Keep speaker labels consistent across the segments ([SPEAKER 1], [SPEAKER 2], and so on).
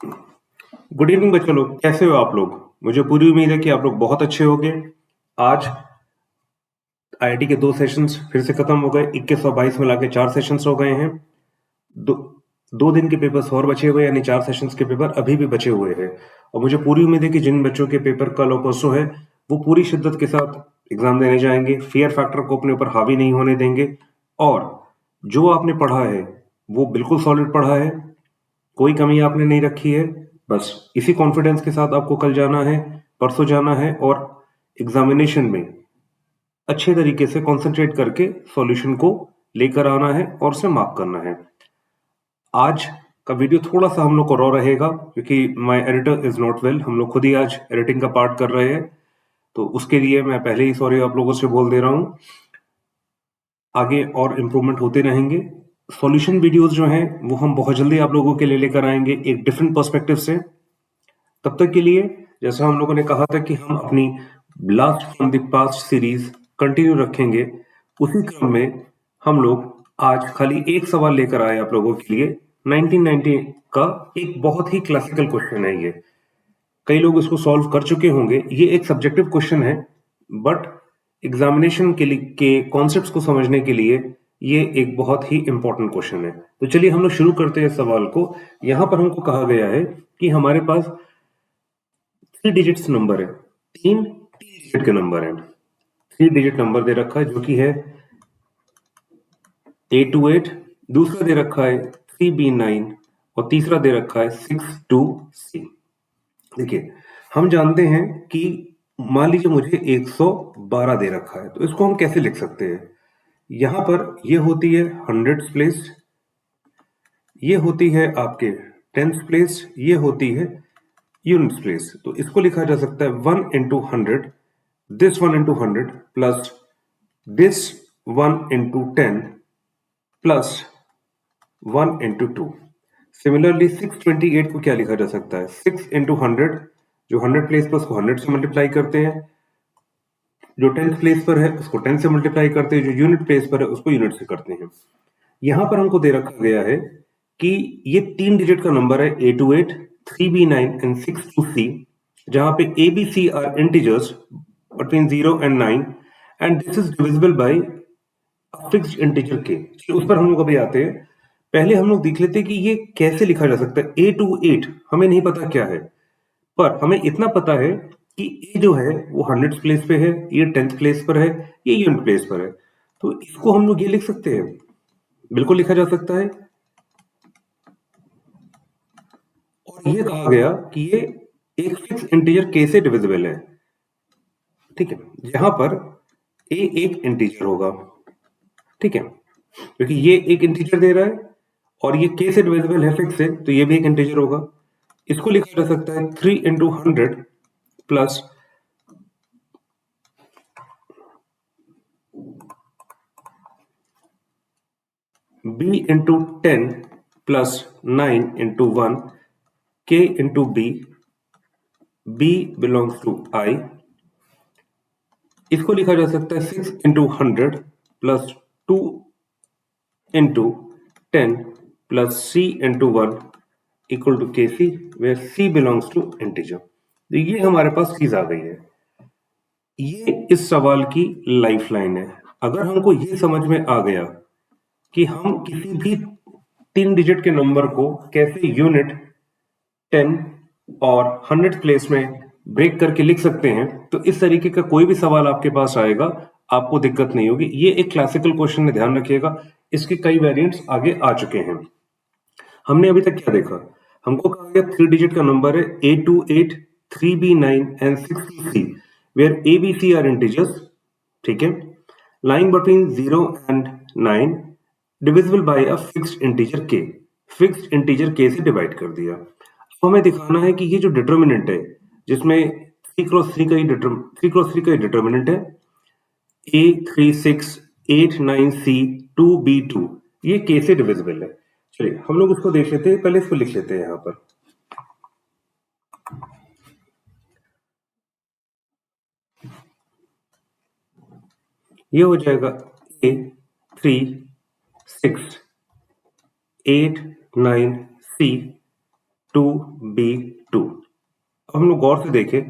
[SPEAKER 1] Good evening बच्चों लोग, कैसे हो आप लोग? मुझे पूरी उम्मीद है कि आप लोग बहुत अच्छे होंगे। आज आईआईटी के 2 सेशंस फिर से खत्म हो गए। 21 और 22 मिला के 4 सेशंस हो गए हैं। दो 2 दिन के पेपर्स और बचे हुए, यानी 4 सेशंस के पेपर अभी भी बचे हुए हैं। और मुझे पूरी उम्मीद है कि जिन बच्चों के पेपर कल और परसों है, वो पूरी शिद्दत के साथ एग्जाम देने जाएंगे, फियर फैक्टर को अपने ऊपर हावी नहीं होने देंगे। और जो आपने पढ़ा है वो बिल्कुल सॉलिड पढ़ा है, कोई कमी आपने नहीं रखी है। बस इसी कॉन्फिडेंस के साथ आपको कल जाना है, परसों जाना है और एग्जामिनेशन में अच्छे तरीके से कंसंट्रेट करके सॉल्यूशन को लेकर आना है और उसे मार्क करना है। आज का वीडियो थोड़ा सा हम लोग को रॉ रहेगा क्योंकि my editor is not well. हम लोग खुद ही आज एडिटिंग का पार्ट कर रहे हैं, तो उसके लिए मैं पहले ही सॉरी आप लोगों से बोल दे रहा हूँ। आगे और इम्प्रूवमेंट होते रहेंगे। सॉल्यूशन वीडियोस जो हैं वो हम बहुत जल्दी आप लोगों के लिए लेकर आएंगे एक डिफरेंट पर्सपेक्टिव से। तब तक के लिए, जैसा हम लोगों ने कहा था कि हम अपनी blast from the past series continue रखेंगे, उसी क्रम में हम लोग आज खाली एक सवाल लेकर आए आप लोगों के लिए। 1990 का एक बहुत ही क्लासिकल क्वेश्चन है ये। कई लोग इसको सॉल्व कर चुके होंगे। ये एक सब्जेक्टिव क्वेश्चन है, बट एग्जामिनेशन के लिए के कॉन्सेप्ट्स को समझने के लिए ये एक बहुत ही इंपॉर्टेंट क्वेश्चन है। तो चलिए हम लोग शुरू करते हैं सवाल को। यहां पर हमको कहा गया है कि हमारे पास 3 डिजिट्स नंबर है, तीन डिजिट के नंबर है। 3 डिजिट नंबर दे रखा है जो कि है 828, दूसरा दे रखा है 3B9 और तीसरा दे रखा है 62C। देखिए, हम जानते हैं कि मान लीजिए मुझे 112 दे रखा है, तो इसको हम कैसे लिख सकते हैं? यहां पर ये होती है हंड्रेड्स प्लेस, ये होती है आपके टेंथ प्लेस, ये होती है यूनिट्स प्लेस। तो इसको लिखा जा सकता है 1 into 100, this 1 into 100 plus this 1 into 10 plus 1 into 2। Similarly 628 को क्या लिखा जा सकता है? 6 into 100, जो 100 प्लेस पर उसको 100 से मल्टीप्लाई करते हैं, जो 10th प्लेस पर है उसको 10 से मल्टीप्लाई करते हैं, जो यूनिट प्लेस पर है उसको यूनिट से करते हैं। यहां पर हमको दे रखा गया है कि ये 3 डिजिट का नंबर है 828, 3B9 एंड 62C, जहां पे ABC are integers between 0 and 9 and this is divisible by a fixed integer k। चलिए उस पर हम लोग अभी आते हैं। पहले हम लोग देख लेते हैं कि ये कैसे लिखा जा सकता है। 828 हमें नहीं पता क्या है, पर हमें इतना पता है कि ए जो है वो 100 प्लेस पे है, ये 10th प्लेस पर है, ये यूनिट प्लेस पर है। तो इसको हम लोग ये लिख सकते हैं, बिल्कुल लिखा जा सकता है। और ये कहा गया कि ये एक फिक्स इंटीजर के से डिविजिबल है। ठीक है, यहां पर ए एक इंटीजर होगा। ठीक है, क्योंकि ये एक इंटीजर दे रहा है और ये के से डिविजिबल है, फिक्स है, तो ये भी एक इंटीजर होगा। इसको लिखा जा सकता है 3 into 100 plus b into 10 plus 9 into 1 k into b belongs to i। इसको लिखा जा सकता है 6 into 100 plus 2 into 10 plus c into 1 equal to kc, where c belongs to integer. तो ये हमारे पास चीज आ गई है। ये इस सवाल की लाइफ लाइन है। अगर हमको ये समझ में आ गया कि हम किसी भी 3 डिजिट के नंबर को कैसे यूनिट, 10 और 100 प्लेस में ब्रेक करके लिख सकते हैं, तो इस तरीके का कोई भी सवाल आपके पास आएगा, आपको दिक्कत नहीं होगी। ये एक क्लासिकल क्वेश्चन है, ध्यान रखिएगा। इसके कई वेरिएंट्स आगे आ चुके हैं। हमने अभी तक क्या देखा? हमको कहा गया 3 डिजिट का नंबर है 828, 3B9 and 6C, where ABC are integers. ठीक है, lying between 0 and 9, divisible by a fixed integer k। Fixed integer k से डिवाइड कर दिया। अब हमें दिखाना है कि ये जो डिटर्मिनेंट है, जिसमें 3 क्रॉस 3 का ही डिटर्मिनेंट है, A3689C 2B2, ये k से डिविजिबल है। चलिए हम लोग इसको देख लेते हैं, पहले इसको लिख लेते हैं यहां पर। ये हो जाएगा A3689C 2b2। अब हम लोग गौर से देखें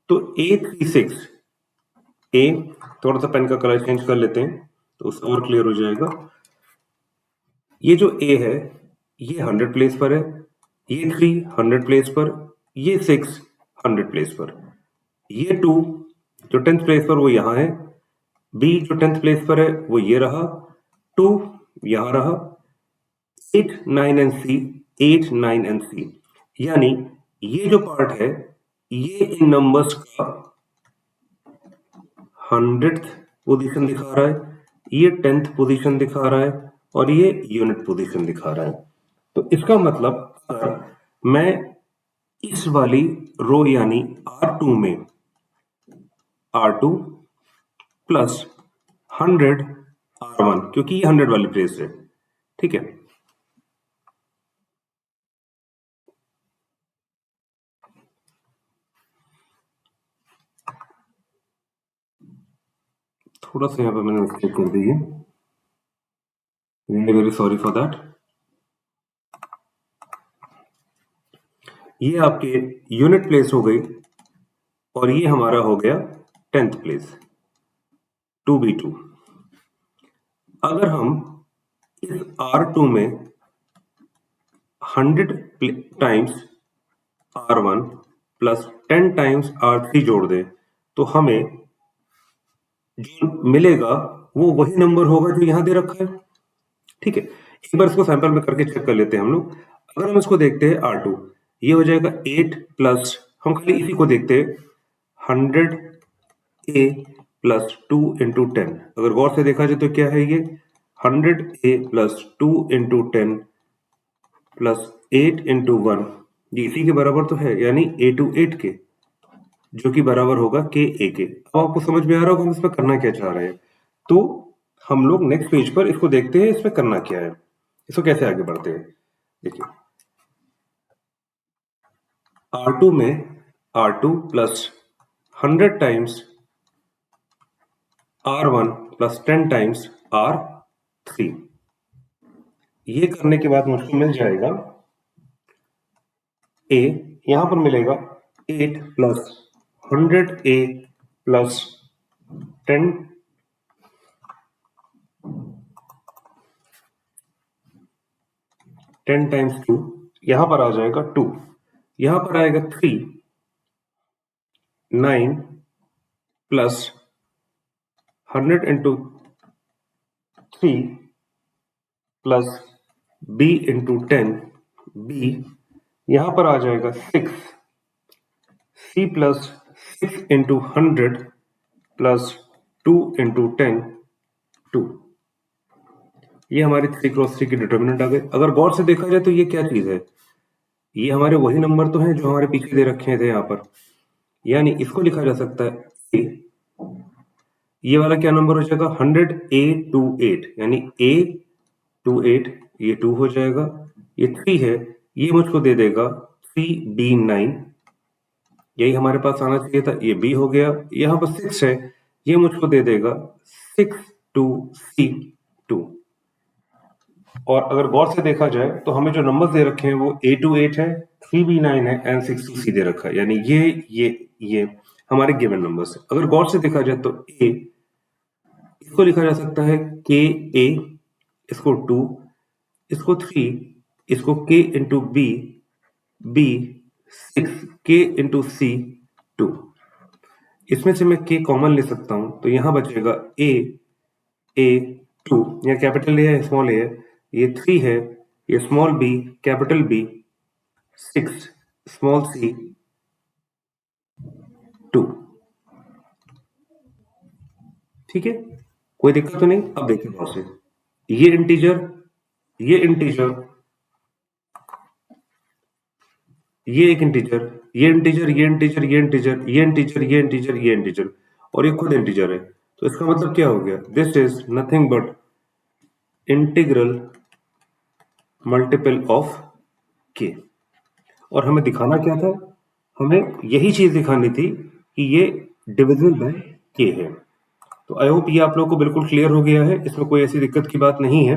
[SPEAKER 1] तो A36 ए, थोड़ा सा पेन का कलर चेंज कर लेते हैं तो उससे और क्लियर हो जाएगा। ये जो A है ये 100 प्लेस पर है, ये 3 100 प्लेस पर, ये 6 100 प्लेस पर, ये 2 जो 10th प्लेस पर वो यहाँ है, B जो 10th प्लेस पर है वो ये रहा, 2 यहाँ रहा, 8 9 एंड C 8 9 एंड C, यानी ये जो पार्ट है ये इन नंबर्स का 100th पोजीशन दिखा रहा है, ये 10th पोजीशन दिखा रहा है और ये यूनिट पोजीशन दिखा रहा है। तो इसका मतलब अगर मैं इस वाली रो यानी R2 में R2 प्लस 100 R1, क्योंकि ये 100 वाली प्लेस है, ठीक है। थोड़ा सा यहाँ पे मैंने मिस्टेक कर दी है, वेरी सॉरी फॉर दैट। ये आपके यूनिट प्लेस हो गई और ये हमारा हो गया 10th प्लेस 2b2। अगर हम इस R2 में 100 times R1 plus 10 times R3 जोड़ दें तो हमें जो मिलेगा वो वही नंबर होगा जो यहां दे रखा है, ठीक है। एक बार इसको सैंपल में करके चेक कर लेते हैं हम लोग। अगर हम इसको देखते हैं R2, ये हो जाएगा 8 प्लस, हम खाली इसी को देखते हैं 100A प्लस 2 इंटू 10। अगर गौर से देखा जाए तो क्या है ये 100A plus 2 into 10 plus 8 into 1, ये इसी के बराबर तो है, यानी 8 टू 8 के, जो कि बराबर होगा के ए के। अब आपको समझ में आ रहा होगा हम इसमें करना क्या चाह रहे हैं। तो हम लोग नेक्स्ट पेज पर इसको देखते हैं इसमें करना क्या है, इसको कैसे आगे बढ़ते हैं। देखिए R2 में R2 plus 100 times R1 plus 10 times R3, ये करने के बाद मुझको मिल जाएगा A, यहां पर मिलेगा 8 प्लस 100A प्लस 10 टाइम्स 2, यहां पर आ जाएगा 2, यहां पर आएगा 3 9 plus 100 into 3 plus B into 10 B, यहां पर आ जाएगा 6 C plus 6 into 100 plus 2 into 10 2, ये हमारी 3 क्रॉस 3 की डिटर्मिनेंट आ गई। अगर गौर से देखा जाए तो ये क्या चीज है, ये हमारे वही नंबर तो हैं जो हमारे पीछे दे रखे थे यहाँ पर, यानी इसको लिखा जा सकता है A, ये वाला क्या नंबर हो जाएगा 100A to 8, यानी A to 8, ये 2 हो जाएगा, ये 3 है, ये मुझको दे देगा 3B9, यही हमारे पास आना चाहिए था, ये B हो गया। यहाँ पर 6 है, ये मुझको दे देगा 6 2C2। और अगर गौर से देखा जाए तो हमें जो नंबर्स दे रखे हैं वो A to 8 है, 3B9 है एंड 6 to C दे रखा है, यानी ये हमारे गिवन नंबर्स है। अगर गौर से देखा जाए तो A, इसको लिखा जा सकता है KA, इसको 2, इसको 3, इसको K into B 6, K into C 2। इसमें से मैं K कॉमन ले सकता हूं तो यहां बचेगा A 2, या कैपिटल A है स्मॉल A है, ये 3 है, ये small b capital B, 6 small c 2, ठीक है, कोई दिक्कत तो नहीं। अब देखिए गौर से, ये इंटीजर, ये इंटीजर, ये एक इंटीजर, ये इंटीजर, ये इंटीजर, ये इंटीजर, ये इंटीजर, ये इंटीजर, ये इंटीजर, और ये खुद इंटीजर है। तो इसका मतलब क्या हो गया, this is nothing but integral multiple of के। और हमें दिखाना क्या था, हमें यही चीज दिखानी थी कि ये डिविजिबल बाय के है। तो आई होप ये आप लोगों को बिल्कुल क्लियर हो गया है, इसमें कोई ऐसी दिक्कत की बात नहीं है।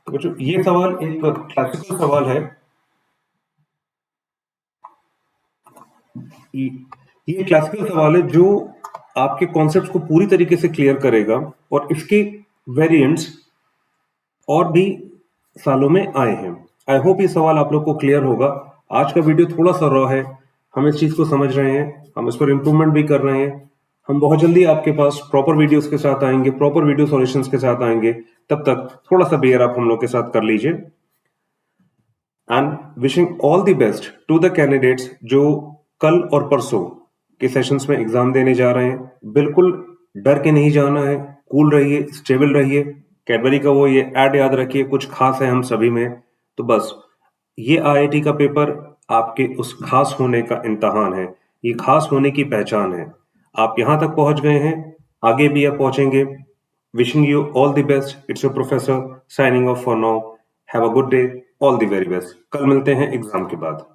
[SPEAKER 1] बच्चों ये सवाल एक क्लासिकल सवाल है। ये क्लासिकल सवाल है जो आपके कॉन्सेप्ट्स को पूरी तरीके से क्लियर करेगा और इसके वेरिएंट्स और भी सालों में आए हैं। आई होप ये सवाल आप लोग को क्लियर होगा। आज का वीडियो थोड़ा सा रॉ है, हम इस चीज को समझ रहे हैं, हम इस पर इम्प्रूवमेंट भी कर रहे हैं। हम बहुत जल्दी आपके पास प्रॉपर वीडियोस के साथ आएंगे, प्रॉपर वीडियो सॉल्यूशंस के साथ आएंगे। तब तक थोड़ा सा बेयर आप हम लोग के साथ कर लीजिए। And wishing all the best to the candidates जो कल और परसों के सेशंस में एग्जाम देने जा रहे हैं। बिल्कुल डर के नहीं जाना है, कूल रहिए, स्टेबल रहिए। कैडबरी का वो ये ऐड याद रखिए, कुछ खास है हम सभी में। तो बस ये आईआईटी का पेपर आपके उस खास होने का इम्तहान है, ये खास होने की पहचान है। आप यहां तक पहुंच गए हैं, आगे भी आप पहुंचेंगे। Wishing you all the best. It's your professor signing off for now. Have a good day. All the very best. कल मिलते हैं एग्जाम के बाद।